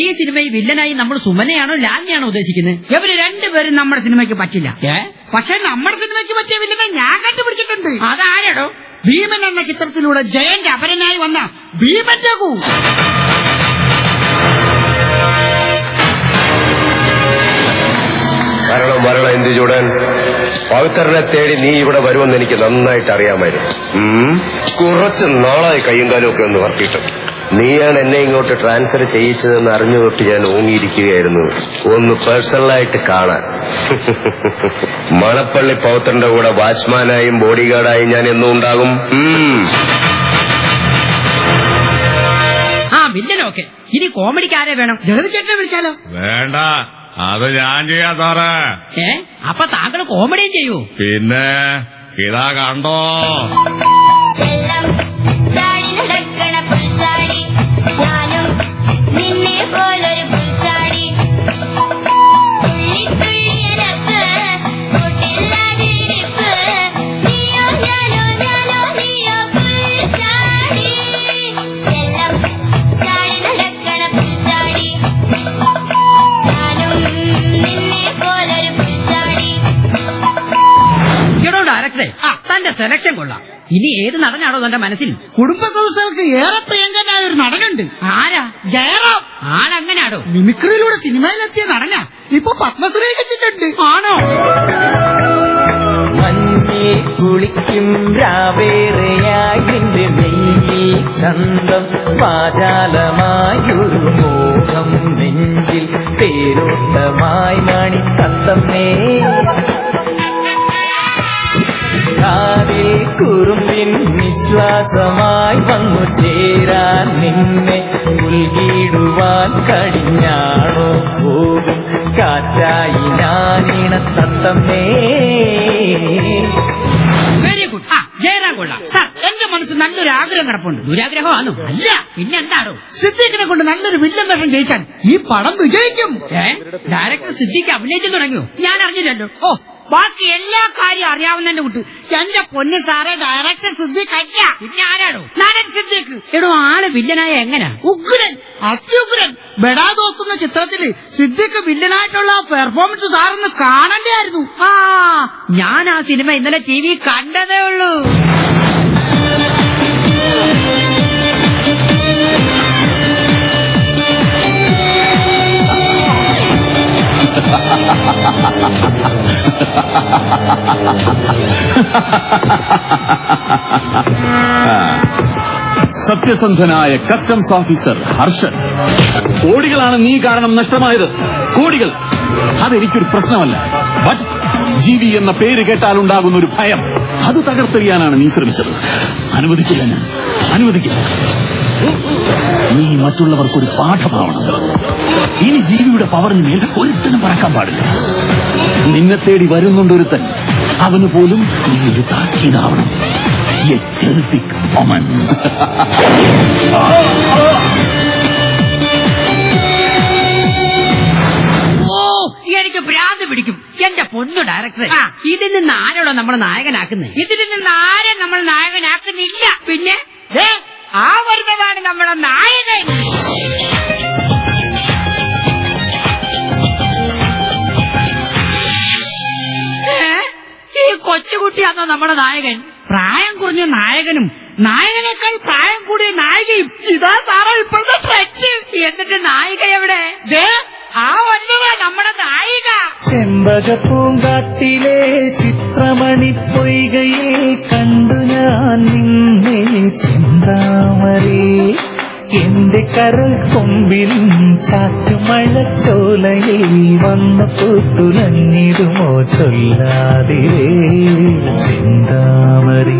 ഈ സിനിമയിൽ വില്ലനായി നമ്മൾ സുമനെയാണോ ലാലിനെയാണോ ഉദ്ദേശിക്കുന്നത്? ഇവര് രണ്ടുപേരും നമ്മുടെ സിനിമയ്ക്ക് പറ്റില്ല. പക്ഷെ നമ്മുടെ സിനിമയ്ക്ക് പറ്റിയ വില്ലനെ ഞാൻ കണ്ടുപിടിച്ചിട്ടുണ്ട്. അതാരടോ? ഭീമൻ എന്ന ചിത്രത്തിലൂടെ ജയന്റെ അപരനായി വന്ന ഭീമൻ രഘു. വരണം എന്ത് ചൂടാൻ. പവിത്രനെ തേടി നീ ഇവിടെ വരുമെന്ന് എനിക്ക് നന്നായിട്ട് അറിയാമായിരുന്നു. കുറച്ച് നാളായി കയ്യും കാലും ഒക്കെ ഒന്ന് വർത്തിയിട്ടും നീയാണ് എന്നെ ഇങ്ങോട്ട് ട്രാൻസ്ഫർ ചെയ്യിച്ചതെന്ന് അറിഞ്ഞു തൊട്ട് ഞാൻ ഓങ്ങിയിരിക്കുകയായിരുന്നു ഒന്ന് പേഴ്സണലായിട്ട് കാണാൻ. മണപ്പള്ളി പൗത്രന്റെ കൂടെ വാച്ച്മാനായും ബോഡിഗാർഡായും ഞാൻ എന്നും ഉണ്ടാകും. വില്ലനോക്കെ ഇനി കോമഡിക്കാരെ വേണം. ജഗതി ചേട്ടനെ വിളിച്ചാലോ? വേണ്ട, അത് ഞാൻ ചെയ്യാം സാറേ. അപ്പൊ താങ്കൾ കോമഡിയും ചെയ്യൂ? പിന്നെ ഇതാ കണ്ടോ. ഡയറക്ടറെ, തന്റെ സെലക്ഷൻ കൊള്ളാം. ഇനി ഏത് നടനാണോ തന്റെ മനസ്സിൽ? കുടുംബ സദസ്സുകൾക്ക് ഏറെ പ്രിയങ്കനായ ഒരു നടനുണ്ട്. ആരാ? ജയറാം. ആളെങ്ങനാടോ? മിമിക്രിയിലൂടെ സിനിമയിലെത്തിയ നടനാ. ഇപ്പൊ പത്മശ്രീ കിട്ടിയിട്ടുണ്ട്. ആണോ? മഞ്ഞിൽ കുളിക്കും രാവേറെയായി നെയ്യിൽ ചന്തം പാചാലമായൊരു മോഹം നെഞ്ചിൽ തേരോട്ടമായി മണിക്കത്തമ്മേ കാതിൽ കുറുമ്പിൻ വിശ്വാസമായി വന്നു ചേരാൻ നിന്നെ ഉൾകിടുവാൻ കഴിഞ്ഞാണോ പോകും കാറ്റായി ഞാനിണത്തമ്മേ. Very good. ജയറാം കൊള്ളാം. സാർ, എന്റെ മനസ്സിൽ നല്ലൊരു ആഗ്രഹം കിടപ്പുണ്ട്. ദുരാഗ്രഹമാണോ? അല്ല, പിന്നെന്താണോ? സിദ്ദീഖിനെ കൊണ്ട് നല്ലൊരു വില്ലൻ വേഷം ജയിച്ചാൽ ഈ പടം വിജയിക്കും. ഡയറക്ടർ സിദ്ദീഖ് അഭിനയിച്ചു തുടങ്ങിയോ? ഞാൻ അറിഞ്ഞില്ലല്ലോ. ഓ, ബാക്കി എല്ലാ കാര്യം അറിയാവുന്നതിന്റെ കുട്ടി. എന്റെ പൊന്ന് സാറേ, ഡയറക്ടർ സിദ്ദീഖ് അല്ല. പിന്നെ ആരാണോ? നടൻ സിദ്ദീഖ്. എടോ, ആള് വില്ലനായ എങ്ങനാ? ഉഗ്രൻ, അത്യുഗ്രൻ. ബെടാ ദോസ്ത് എന്ന ചിത്രത്തില് സിദ്ദീഖ് വില്ലനായിട്ടുള്ള പെർഫോമൻസ് സാറൊന്ന് കാണണ്ടായിരുന്നു. ഞാൻ ആ സിനിമ ഇന്നലെ TV കണ്ടതേ ഉള്ളൂ. സത്യസന്ധനായ കസ്റ്റംസ് ഓഫീസർ ഹർഷൻ. കോടികളാണ് നീ കാരണം നഷ്ടമായത്. കോടികൾ. അതെനിക്കൊരു പ്രശ്നമല്ല. ബട്ട് ജീവി എന്ന പേര് കേട്ടാലുണ്ടാകുന്ന ഒരു ഭയം, അത് തകർത്തെറിയാനാണ് നീ ശ്രമിച്ചത്. അനുവദിക്കില്ല, ഞാൻ അനുവദിക്കില്ല. നീ മറ്റുള്ളവർക്കൊരു പാഠമാവണം. ഇനി ജീവിയുടെ പവറിന് മേൽ ഒരുത്തനും പറക്കാൻ പാടില്ല. നിന്നെ തേടി വരുന്നുണ്ടൊരുത്തൻ, അവന് പോലും നീ ഒരു താക്കീതാവണം. എനിക്ക് ഭ്രാന്ത് പിടിക്കും. എന്റെ പൊന്നു ഡയറക്ടറെ, ഇതിൽ നിന്ന് ആരോടോ നമ്മളെ നായകനാക്കുന്നത്? ഇതിൽ നിന്ന് ആരെ നമ്മൾ നായകനാക്കുന്നില്ല. പിന്നെ ആ വരുന്നതാണ് നമ്മുടെ നായകൻ. ഈ കൊച്ചുകുട്ടിയാണോ നമ്മുടെ നായകൻ? പ്രായം കുറഞ്ഞ നായകനും നായകനേക്കാൾ പ്രായം കൂടിയ നായികയും. ഇതാ സാറേ ഇപ്പോഴത്തെ ട്രെൻഡ്. എന്നിട്ട് നായിക എവിടെ? ആ വന്നതാ നമ്മുടെ നായിക. ചെമ്പകപ്പൂങ്കാട്ടിലെ ചിത്രമണി പൊയ്കയിൽ കണ്ടു ഞാൻ നിന്നെ ചെന്താമരേ. എന്റെ കരൾ കൊമ്പിലും ചാറ്റുമഴച്ചോലയിൽ വന്ന പൂത്തുലഞ്ഞിടുമോ ചൊല്ലാതിരേ ചെന്താമരേ.